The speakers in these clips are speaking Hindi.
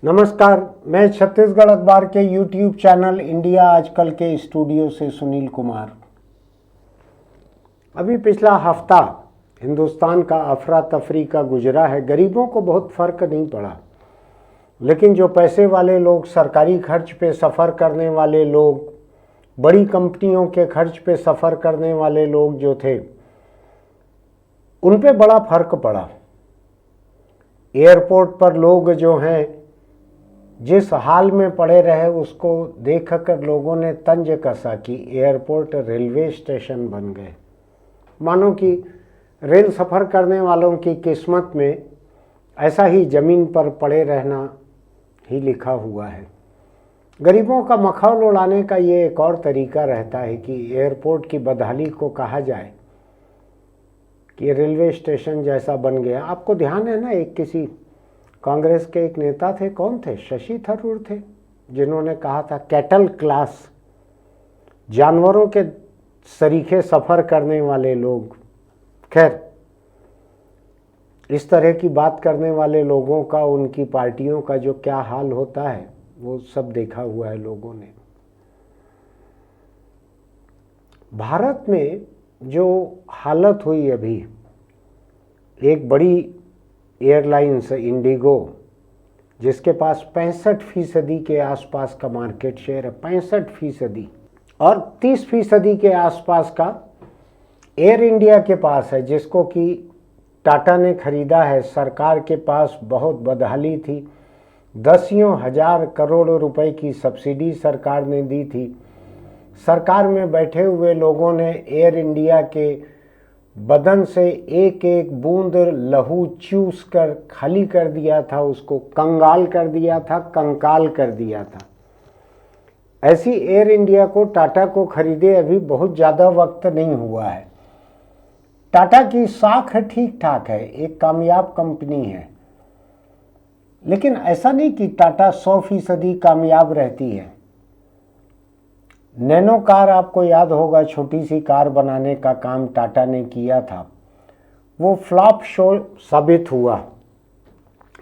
नमस्कार, मैं छत्तीसगढ़ अखबार के YouTube चैनल इंडिया आजकल के स्टूडियो से सुनील कुमार। अभी पिछला हफ्ता हिंदुस्तान का अफरा तफरी का गुजरा है। गरीबों को बहुत फ़र्क नहीं पड़ा, लेकिन जो पैसे वाले लोग, सरकारी खर्च पे सफ़र करने वाले लोग, बड़ी कंपनियों के खर्च पे सफ़र करने वाले लोग जो थे, उन पे बड़ा फ़र्क पड़ा। एयरपोर्ट पर लोग जो हैं, जिस हाल में पड़े रहे उसको देखकर लोगों ने तंज कसा कि एयरपोर्ट रेलवे स्टेशन बन गए। मानो कि रेल सफ़र करने वालों की किस्मत में ऐसा ही ज़मीन पर पड़े रहना ही लिखा हुआ है। गरीबों का मखौल उड़ाने का ये एक और तरीका रहता है कि एयरपोर्ट की बदहाली को कहा जाए कि रेलवे स्टेशन जैसा बन गया। आपको ध्यान है ना, एक किसी कांग्रेस के एक नेता थे, कौन थे, शशि थरूर थे, जिन्होंने कहा था कैटल क्लास, जानवरों के सरीखे सफ़र करने वाले लोग। खैर, इस तरह की बात करने वाले लोगों का, उनकी पार्टियों का जो क्या हाल होता है वो सब देखा हुआ है लोगों ने। भारत में जो हालत हुई अभी, एक बड़ी एयरलाइंस इंडिगो, जिसके पास 65% के आसपास का मार्केट शेयर है, 65%, और 30% के आसपास का एयर इंडिया के पास है, जिसको कि टाटा ने खरीदा है। सरकार के पास बहुत बदहाली थी, दसियों हजार करोड़ रुपए की सब्सिडी सरकार ने दी थी। सरकार में बैठे हुए लोगों ने एयर इंडिया के बदन से एक एक बूंद लहू चूस कर खाली कर दिया था, उसको कंगाल कर दिया था, कंकाल कर दिया था। ऐसी एयर इंडिया को, टाटा को खरीदे अभी बहुत ज़्यादा वक्त नहीं हुआ है। टाटा की साख ठीक ठाक है, एक कामयाब कंपनी है, लेकिन ऐसा नहीं कि टाटा 100% कामयाब रहती है। नैनो कार, आपको याद होगा, छोटी सी कार बनाने का काम टाटा ने किया था, वो फ्लॉप शो साबित हुआ।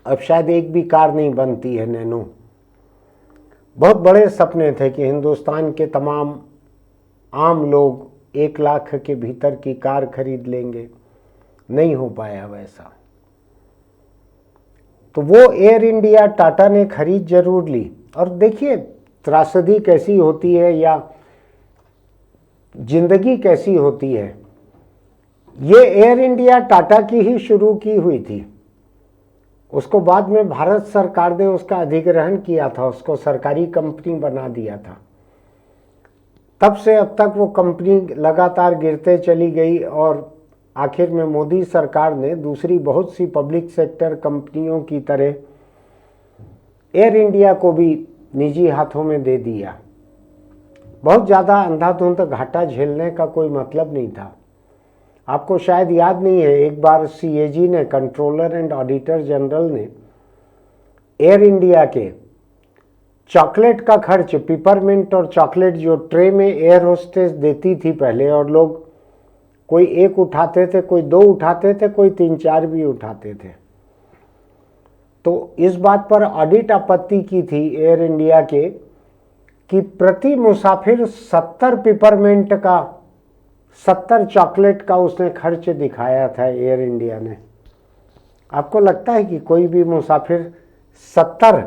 अब शायद एक भी कार नहीं बनती है नैनो। बहुत बड़े सपने थे कि हिंदुस्तान के तमाम आम लोग 1 लाख के भीतर की कार खरीद लेंगे, नहीं हो पाया वैसा। तो वो एयर इंडिया टाटा ने खरीद जरूर ली। और देखिए त्रासदी कैसी होती है या जिंदगी कैसी होती है। ये एयर इंडिया टाटा की ही शुरू की हुई थी, उसको बाद में भारत सरकार ने उसका अधिग्रहण किया था, उसको सरकारी कंपनी बना दिया था। तब से अब तक वो कंपनी लगातार गिरते चली गई और आखिर में मोदी सरकार ने दूसरी बहुत सी पब्लिक सेक्टर कंपनियों की तरह एयर इंडिया को भी निजी हाथों में दे दिया। बहुत ज़्यादा अंधाधुंध घाटा झेलने का कोई मतलब नहीं था। आपको शायद याद नहीं है, एक बार सीएजी ने, कंट्रोलर एंड ऑडिटर जनरल ने, एयर इंडिया के चॉकलेट का खर्च, पिपरमिंट और चॉकलेट जो ट्रे में एयर होस्टेस देती थी पहले, और लोग कोई एक उठाते थे, कोई 2 उठाते थे, कोई 3-4 भी उठाते थे, तो इस बात पर ऑडिट आपत्ति की थी एयर इंडिया के कि प्रति मुसाफिर 70 पिपरमिंट का, 70 चॉकलेट का उसने खर्च दिखाया था एयर इंडिया ने। आपको लगता है कि कोई भी मुसाफिर 70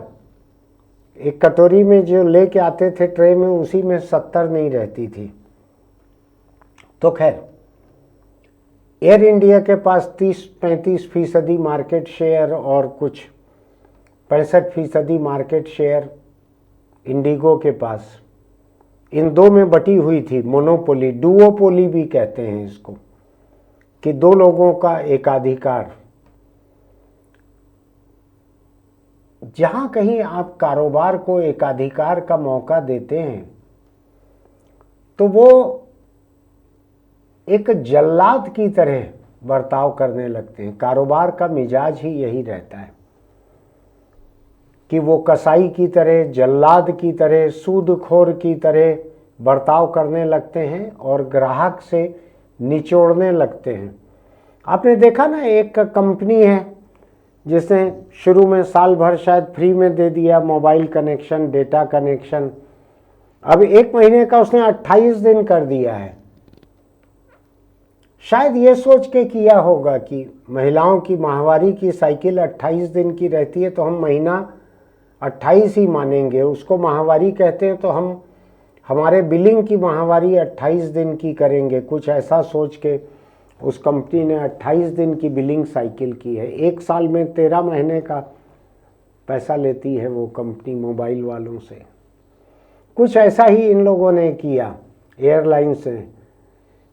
एक कटोरी में जो लेके आते थे ट्रे में, उसी में 70 नहीं रहती थी। तो खैर, एयर इंडिया के पास 30-35% मार्केट शेयर और कुछ 65% मार्केट शेयर इंडिगो के पास, इन दो में बटी हुई थी मोनोपोली, डुओपोली भी कहते हैं इसको, कि 2 लोगों का एकाधिकार। जहां कहीं आप कारोबार को एकाधिकार का मौका देते हैं तो वो एक जल्लाद की तरह बर्ताव करने लगते हैं। कारोबार का मिजाज ही यही रहता है कि वो कसाई की तरह, जल्लाद की तरह, सूदखोर की तरह बर्ताव करने लगते हैं और ग्राहक से निचोड़ने लगते हैं। आपने देखा ना, एक कंपनी है जिसने शुरू में साल भर शायद फ्री में दे दिया मोबाइल कनेक्शन, डेटा कनेक्शन, अब 1 महीने का उसने 28 दिन कर दिया है। शायद ये सोच के किया होगा कि महिलाओं की माहवारी की साइकिल 28 दिन की रहती है तो हम महीना 28 ही मानेंगे, उसको माहवारी कहते हैं तो हम हमारे बिलिंग की माहवारी 28 दिन की करेंगे। कुछ ऐसा सोच के उस कंपनी ने 28 दिन की बिलिंग साइकिल की है। 1 साल में 13 महीने का पैसा लेती है वो कंपनी मोबाइल वालों से। कुछ ऐसा ही इन लोगों ने किया एयरलाइंस ने।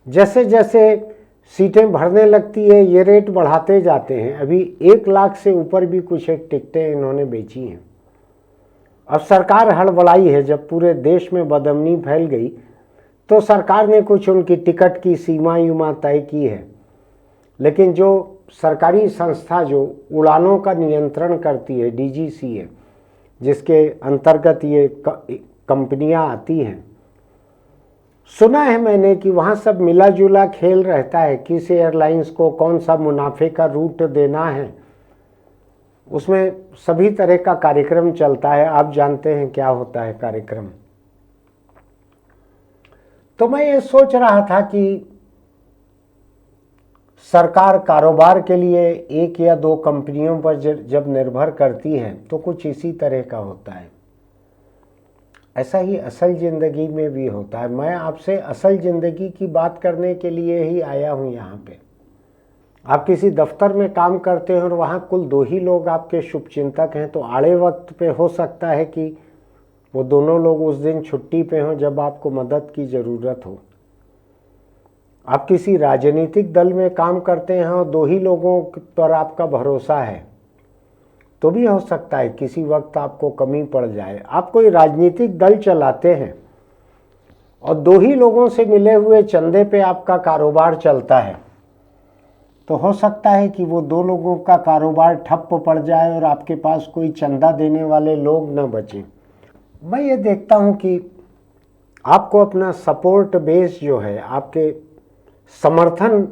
जैसे जैसे सीटें भरने लगती है ये रेट बढ़ाते जाते हैं। अभी 1 लाख से ऊपर भी कुछ एक टिकटें इन्होंने बेची हैं। अब सरकार हड़बड़ाई है, जब पूरे देश में बदअमनी फैल गई तो सरकार ने कुछ उनकी टिकट की सीमा यूमा तय की है। लेकिन जो सरकारी संस्था जो उड़ानों का नियंत्रण करती है, DGCA, जिसके अंतर्गत ये कंपनियां आती हैं, सुना है मैंने कि वहाँ सब मिला जुला खेल रहता है, किस एयरलाइंस को कौन सा मुनाफे का रूट देना है, उसमें सभी तरह का कार्यक्रम चलता है। आप जानते हैं क्या होता है कार्यक्रम। तो मैं ये सोच रहा था कि सरकार कारोबार के लिए 1 या 2 कंपनियों पर जब निर्भर करती है तो कुछ इसी तरह का होता है। ऐसा ही असल ज़िंदगी में भी होता है। मैं आपसे असल ज़िंदगी की बात करने के लिए ही आया हूँ यहाँ पे। आप किसी दफ्तर में काम करते हैं और वहाँ कुल 2 ही लोग आपके शुभचिंतक हैं, तो आड़े वक्त पे हो सकता है कि वो दोनों लोग उस दिन छुट्टी पे हों जब आपको मदद की ज़रूरत हो। आप किसी राजनीतिक दल में काम करते हैं और 2 ही लोगों पर आपका भरोसा है, तो भी हो सकता है किसी वक्त आपको कमी पड़ जाए। आप कोई राजनीतिक दल चलाते हैं और 2 ही लोगों से मिले हुए चंदे पे आपका कारोबार चलता है, तो हो सकता है कि वो 2 लोगों का कारोबार ठप्प पड़ जाए और आपके पास कोई चंदा देने वाले लोग न बचें। मैं ये देखता हूँ कि आपको अपना सपोर्ट बेस जो है, आपके समर्थन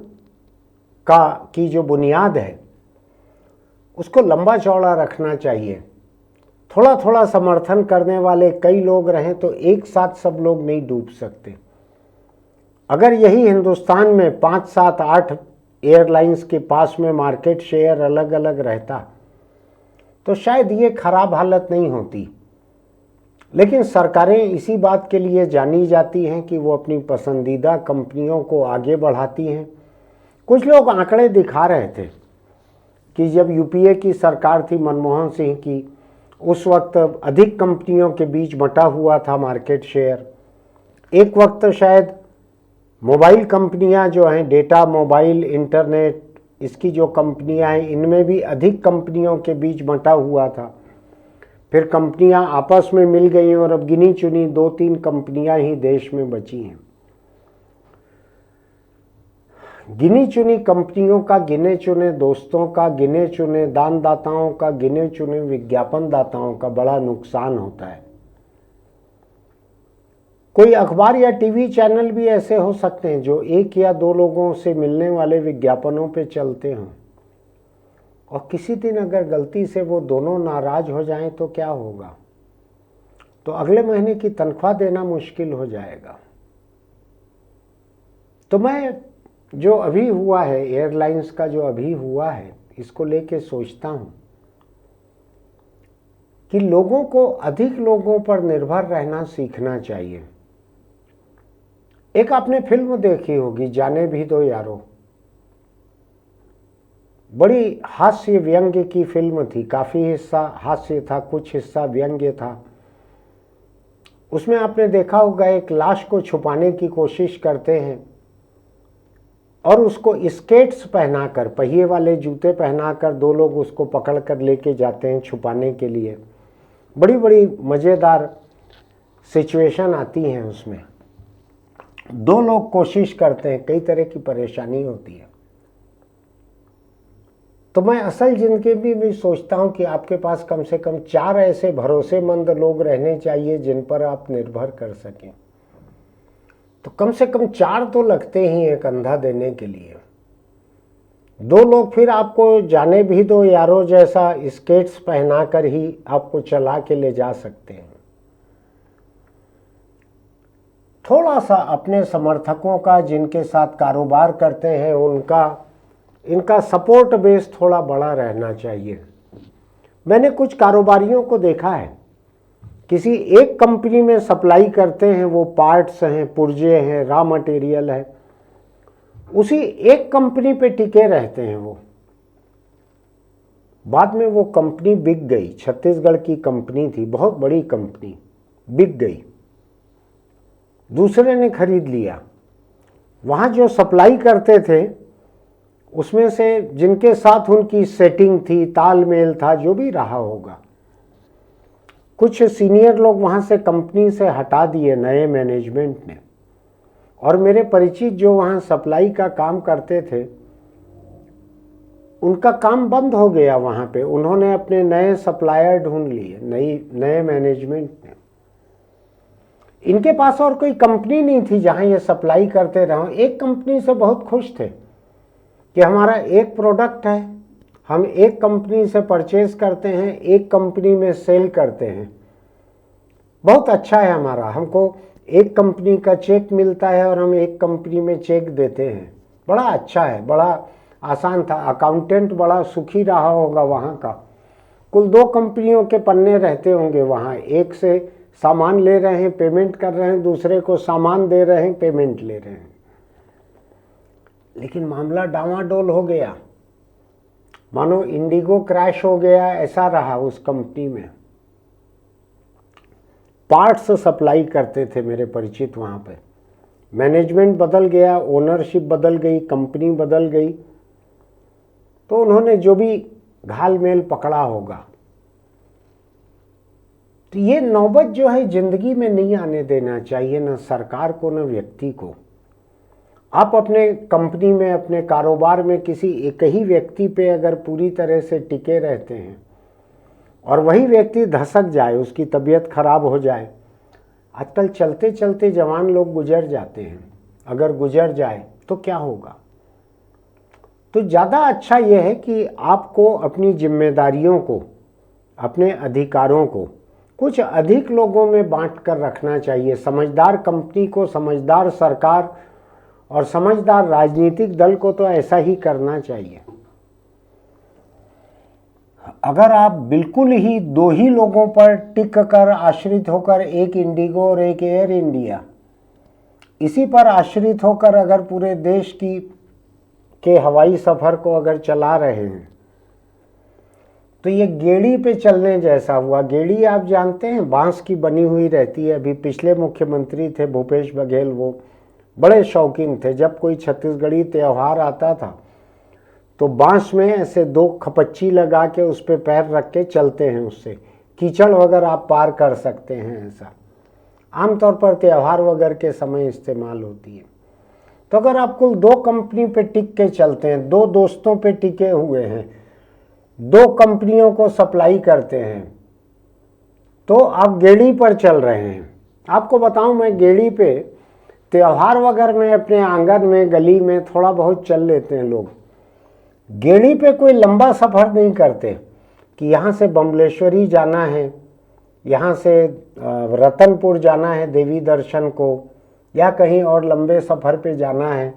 की जो बुनियाद है, उसको लंबा चौड़ा रखना चाहिए। थोड़ा थोड़ा समर्थन करने वाले कई लोग रहें तो एक साथ सब लोग नहीं डूब सकते। अगर यही हिंदुस्तान में 5, 7, 8 एयरलाइंस के पास में मार्केट शेयर अलग अलग रहता तो शायद ये खराब हालत नहीं होती। लेकिन सरकारें इसी बात के लिए जानी जाती हैं कि वो अपनी पसंदीदा कंपनियों को आगे बढ़ाती हैं। कुछ लोग आंकड़े दिखा रहे थे कि जब UPA की सरकार थी मनमोहन सिंह की, उस वक्त अधिक कंपनियों के बीच बंटा हुआ था मार्केट शेयर। एक वक्त शायद मोबाइल कंपनियां जो हैं, डेटा, मोबाइल, इंटरनेट, इसकी जो कंपनियां हैं, इनमें भी अधिक कंपनियों के बीच बंटा हुआ था। फिर कंपनियां आपस में मिल गई और अब गिनी चुनी 2-3 कंपनियां ही देश में बची हैं। गिनी चुनी कंपनियों का, गिने चुने दोस्तों का, गिने चुने दानदाताओं का, गिने चुने विज्ञापन दाताओं का बड़ा नुकसान होता है। कोई अखबार या टीवी चैनल भी ऐसे हो सकते हैं जो 1 या 2 लोगों से मिलने वाले विज्ञापनों पे चलते हों, और किसी दिन अगर गलती से वो दोनों नाराज हो जाएं तो क्या होगा? तो अगले महीने की तनख्वाह देना मुश्किल हो जाएगा। तो मैं जो अभी हुआ है, एयरलाइंस का जो अभी हुआ है, इसको लेके सोचता हूं कि लोगों को अधिक लोगों पर निर्भर रहना सीखना चाहिए। एक आपने फिल्म देखी होगी, जाने भी दो यारो, बड़ी हास्य व्यंग्य की फिल्म थी। काफ़ी हिस्सा हास्य था, कुछ हिस्सा व्यंग्य था। उसमें आपने देखा होगा एक लाश को छुपाने की कोशिश करते हैं और उसको स्केट्स पहनाकर, पहिए वाले जूते पहनाकर 2 लोग उसको पकड़ कर लेके जाते हैं छुपाने के लिए। बड़ी बड़ी मज़ेदार सिचुएशन आती हैं उसमें। 2 लोग कोशिश करते हैं, कई तरह की परेशानी होती है। तो मैं असल ज़िंदगी में भी सोचता हूँ कि आपके पास कम से कम 4 ऐसे भरोसेमंद लोग रहने चाहिए जिन पर आप निर्भर कर सकें। तो कम से कम 4 तो लगते ही हैं कंधा देने के लिए। दो लोग फिर आपको जाने भी दो यारो जैसा स्केट्स पहना कर ही आपको चला के ले जा सकते हैं। थोड़ा सा अपने समर्थकों का, जिनके साथ कारोबार करते हैं, इनका सपोर्ट बेस थोड़ा बड़ा रहना चाहिए। मैंने कुछ कारोबारियों को देखा है, किसी एक कंपनी में सप्लाई करते हैं, वो पार्ट्स हैं, पुर्जे हैं, रॉ मटेरियल है, उसी एक कंपनी पे टिके रहते हैं वो। बाद में वो कंपनी बिक गई, छत्तीसगढ़ की कंपनी थी, बहुत बड़ी कंपनी, बिक गई, दूसरे ने खरीद लिया। वहाँ जो सप्लाई करते थे उसमें से जिनके साथ उनकी सेटिंग थी, तालमेल था, जो भी रहा होगा, कुछ सीनियर लोग वहाँ से कंपनी से हटा दिए नए मैनेजमेंट ने, और मेरे परिचित जो वहाँ सप्लाई का काम करते थे उनका काम बंद हो गया वहाँ पे। उन्होंने अपने नए सप्लायर ढूंढ लिए, नए मैनेजमेंट ने। इनके पास और कोई कंपनी नहीं थी जहाँ ये सप्लाई करते रहो। एक कंपनी से बहुत खुश थे कि हमारा एक प्रोडक्ट है, हम एक कंपनी से परचेज करते हैं, एक कंपनी में सेल करते हैं, बहुत अच्छा है हमारा, हमको एक कंपनी का चेक मिलता है और हम एक कंपनी में चेक देते हैं, बड़ा अच्छा है, बड़ा आसान था। अकाउंटेंट बड़ा सुखी रहा होगा वहाँ का। कुल 2 कंपनियों के पन्ने रहते होंगे वहाँ, एक से सामान ले रहे हैं, पेमेंट कर रहे हैं, दूसरे को सामान दे रहे हैं, पेमेंट ले रहे हैं। लेकिन मामला डामाडोल हो गया, मानो इंडिगो क्रैश हो गया, ऐसा रहा उस कंपनी में। पार्ट्स सप्लाई करते थे मेरे परिचित वहाँ पे, मैनेजमेंट बदल गया, ओनरशिप बदल गई, कंपनी बदल गई, तो उन्होंने जो भी घालमेल पकड़ा होगा। तो ये नौबत जो है जिंदगी में नहीं आने देना चाहिए, न सरकार को न व्यक्ति को। आप अपने कंपनी में, अपने कारोबार में किसी एक ही व्यक्ति पे अगर पूरी तरह से टिके रहते हैं और वही व्यक्ति धसक जाए, उसकी तबीयत खराब हो जाए, आजकल चलते चलते जवान लोग गुजर जाते हैं, अगर गुजर जाए तो क्या होगा। तो ज़्यादा अच्छा यह है कि आपको अपनी जिम्मेदारियों को, अपने अधिकारों को कुछ अधिक लोगों में बांट कर रखना चाहिए। समझदार कंपनी को, समझदार सरकार और समझदार राजनीतिक दल को तो ऐसा ही करना चाहिए। अगर आप बिल्कुल ही 2 ही लोगों पर टिक कर आश्रित होकर, एक इंडिगो और एक एयर इंडिया, इसी पर आश्रित होकर अगर पूरे देश के हवाई सफ़र को अगर चला रहे हैं तो ये गेड़ी पे चलने जैसा हुआ। गेड़ी आप जानते हैं, बांस की बनी हुई रहती है। अभी पिछले मुख्यमंत्री थे भूपेश बघेल, वो बड़े शौकीन थे, जब कोई छत्तीसगढ़ी त्यौहार आता था तो बांस में ऐसे 2 खपच्ची लगा के उस पर पैर रख के चलते हैं, उससे कीचड़ वगैरह आप पार कर सकते हैं। ऐसा आमतौर पर त्यौहार वगैरह के समय इस्तेमाल होती है। तो अगर आप कुल 2 कंपनी पे टिक के चलते हैं, 2 दोस्तों पे टिके हुए हैं, 2 कंपनियों को सप्लाई करते हैं, तो आप गेड़ी पर चल रहे हैं। आपको बताऊं, मैं गेड़ी पे त्यौहार वगैरह में अपने आंगन में, गली में थोड़ा बहुत चल लेते हैं लोग। गेड़ी पे कोई लंबा सफ़र नहीं करते कि यहाँ से बमलेश्वरी जाना है, यहाँ से रतनपुर जाना है देवी दर्शन को, या कहीं और लंबे सफ़र पे जाना है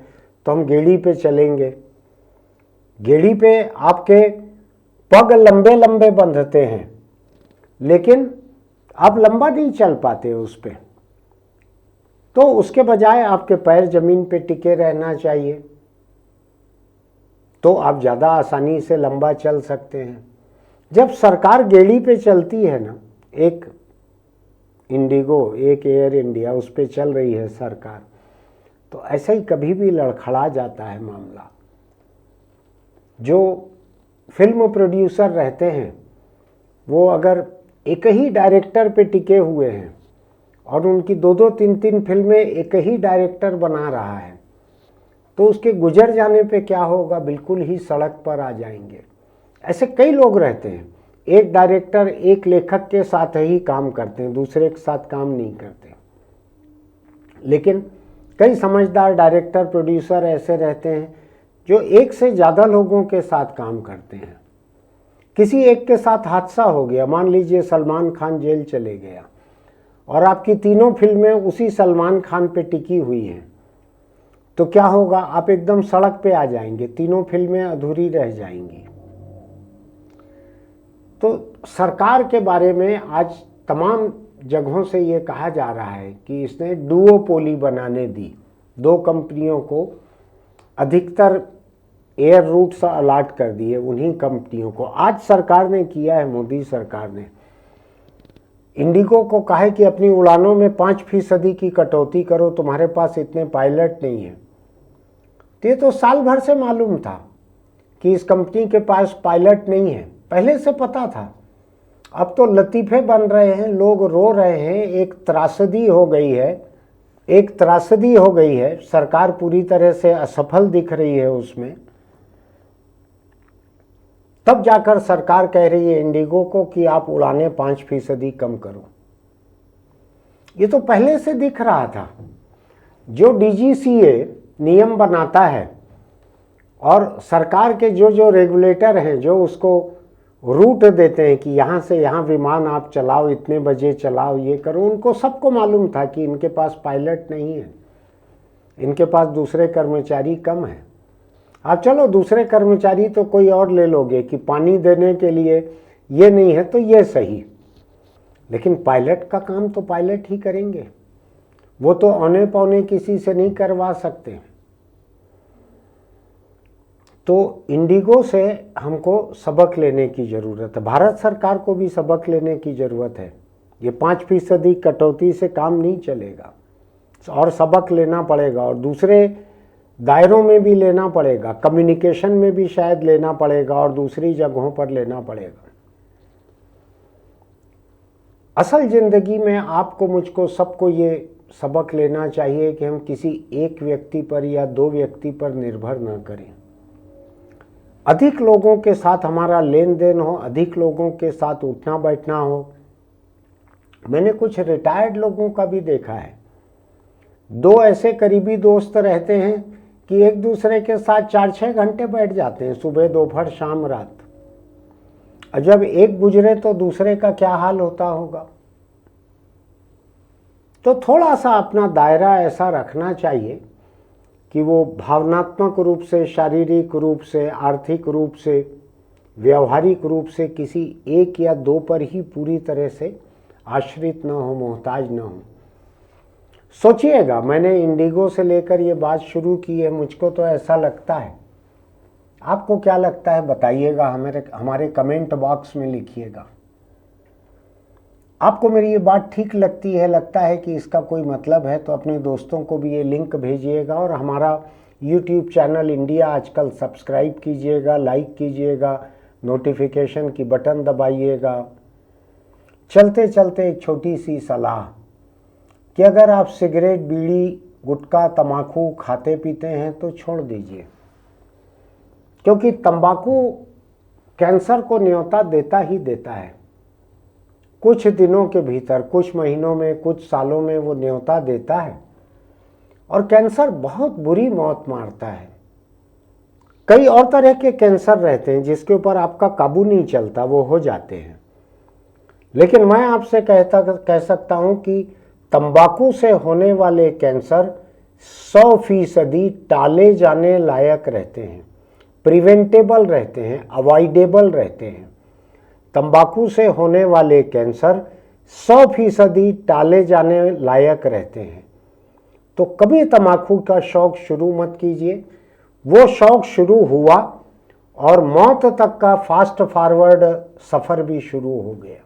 तो हम गेड़ी पे चलेंगे। गेड़ी पे आपके पग लंबे लंबे बंधते हैं, लेकिन आप लंबा नहीं चल पाते उस पे। तो उसके बजाय आपके पैर ज़मीन पे टिके रहना चाहिए, तो आप ज़्यादा आसानी से लंबा चल सकते हैं। जब सरकार गेड़ी पे चलती है ना, एक इंडिगो, एक एयर इंडिया, उस पे चल रही है सरकार, तो ऐसे ही कभी भी लड़खड़ा जाता है मामला। जो फिल्म प्रोड्यूसर रहते हैं वो अगर एक ही डायरेक्टर पे टिके हुए हैं और उनकी 2-2, 3-3 फिल्में एक ही डायरेक्टर बना रहा है, तो उसके गुजर जाने पे क्या होगा, बिल्कुल ही सड़क पर आ जाएंगे। ऐसे कई लोग रहते हैं, एक डायरेक्टर एक लेखक के साथ ही काम करते हैं, दूसरे के साथ काम नहीं करते। लेकिन कई समझदार डायरेक्टर प्रोड्यूसर ऐसे रहते हैं जो एक से ज़्यादा लोगों के साथ काम करते हैं। किसी एक के साथ हादसा हो गया, मान लीजिए सलमान खान जेल चले गया और आपकी तीनों फिल्में उसी सलमान खान पे टिकी हुई हैं, तो क्या होगा? आप एकदम सड़क पे आ जाएंगे, तीनों फिल्में अधूरी रह जाएंगी। तो सरकार के बारे में आज तमाम जगहों से ये कहा जा रहा है कि इसने डुओपोली बनाने दी, दो कंपनियों को अधिकतर एयर रूट्स अलॉट कर दिए उन्हीं कंपनियों को। आज सरकार ने किया है, मोदी सरकार ने इंडिगो को कहा है कि अपनी उड़ानों में 5% की कटौती करो, तुम्हारे पास इतने पायलट नहीं है। तो ये तो साल भर से मालूम था कि इस कंपनी के पास पायलट नहीं है, पहले से पता था। अब तो लतीफ़े बन रहे हैं, लोग रो रहे हैं, एक त्रासदी हो गई है, सरकार पूरी तरह से असफल दिख रही है उसमें। तब जाकर सरकार कह रही है इंडिगो को कि आप उड़ाने 5% कम करो। ये तो पहले से दिख रहा था। जो DGCA नियम बनाता है और सरकार के जो रेगुलेटर हैं, जो उसको रूट देते हैं कि यहाँ से यहाँ विमान आप चलाओ, इतने बजे चलाओ, ये करो, उनको सबको मालूम था कि इनके पास पायलट नहीं है, इनके पास दूसरे कर्मचारी कम है। आप चलो दूसरे कर्मचारी तो कोई और ले लोगे कि पानी देने के लिए ये नहीं है तो ये सही, लेकिन पायलट का काम तो पायलट ही करेंगे, वो तो औने पौने किसी से नहीं करवा सकते। तो इंडिगो से हमको सबक लेने की ज़रूरत है, भारत सरकार को भी सबक लेने की ज़रूरत है। ये 5% कटौती से काम नहीं चलेगा और सबक लेना पड़ेगा, और दूसरे दायरों में भी लेना पड़ेगा, कम्युनिकेशन में भी शायद लेना पड़ेगा और दूसरी जगहों पर लेना पड़ेगा। असल ज़िंदगी में आपको, मुझको, सबको ये सबक लेना चाहिए कि हम किसी एक व्यक्ति पर या दो व्यक्ति पर निर्भर न करें। अधिक लोगों के साथ हमारा लेन देन हो, अधिक लोगों के साथ उठना बैठना हो। मैंने कुछ रिटायर्ड लोगों का भी देखा है, दो ऐसे करीबी दोस्त रहते हैं कि एक दूसरे के साथ 4-6 घंटे बैठ जाते हैं, सुबह दोपहर शाम रात। और जब एक गुजरे तो दूसरे का क्या हाल होता होगा। तो थोड़ा सा अपना दायरा ऐसा रखना चाहिए कि वो भावनात्मक रूप से, शारीरिक रूप से, आर्थिक रूप से, व्यवहारिक रूप से किसी एक या दो पर ही पूरी तरह से आश्रित न हो, मोहताज न हो। सोचिएगा, मैंने इंडिगो से लेकर ये बात शुरू की है, मुझको तो ऐसा लगता है, आपको क्या लगता है बताइएगा, हमारे कमेंट बॉक्स में लिखिएगा। आपको मेरी ये बात ठीक लगती है, लगता है कि इसका कोई मतलब है, तो अपने दोस्तों को भी ये लिंक भेजिएगा और हमारा YouTube चैनल इंडिया आजकल सब्सक्राइब कीजिएगा, लाइक कीजिएगा, नोटिफिकेशन की बटन दबाइएगा। चलते चलते एक छोटी सी सलाह कि अगर आप सिगरेट, बीड़ी, गुटखा, तंबाकू खाते पीते हैं तो छोड़ दीजिए, क्योंकि तंबाकू कैंसर को न्योता देता ही देता है। कुछ दिनों के भीतर, कुछ महीनों में, कुछ सालों में वो न्योता देता है और कैंसर बहुत बुरी मौत मारता है। कई और तरह के कैंसर रहते हैं जिसके ऊपर आपका काबू नहीं चलता, वो हो जाते हैं। लेकिन मैं आपसे कह सकता हूं कि तंबाकू से होने वाले कैंसर 100% टाले जाने लायक रहते हैं, प्रिवेंटेबल रहते हैं, अवॉइडेबल रहते हैं। तंबाकू से होने वाले कैंसर 100% टाले जाने लायक रहते हैं। तो कभी तंबाकू का शौक शुरू मत कीजिए। वो शौक शुरू हुआ और मौत तक का फास्ट फॉरवर्ड सफ़र भी शुरू हो गया।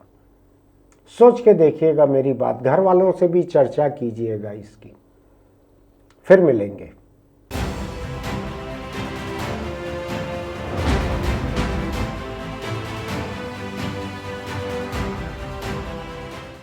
सोच के देखिएगा मेरी बात, घर वालों से भी चर्चा कीजिएगा इसकी। फिर मिलेंगे।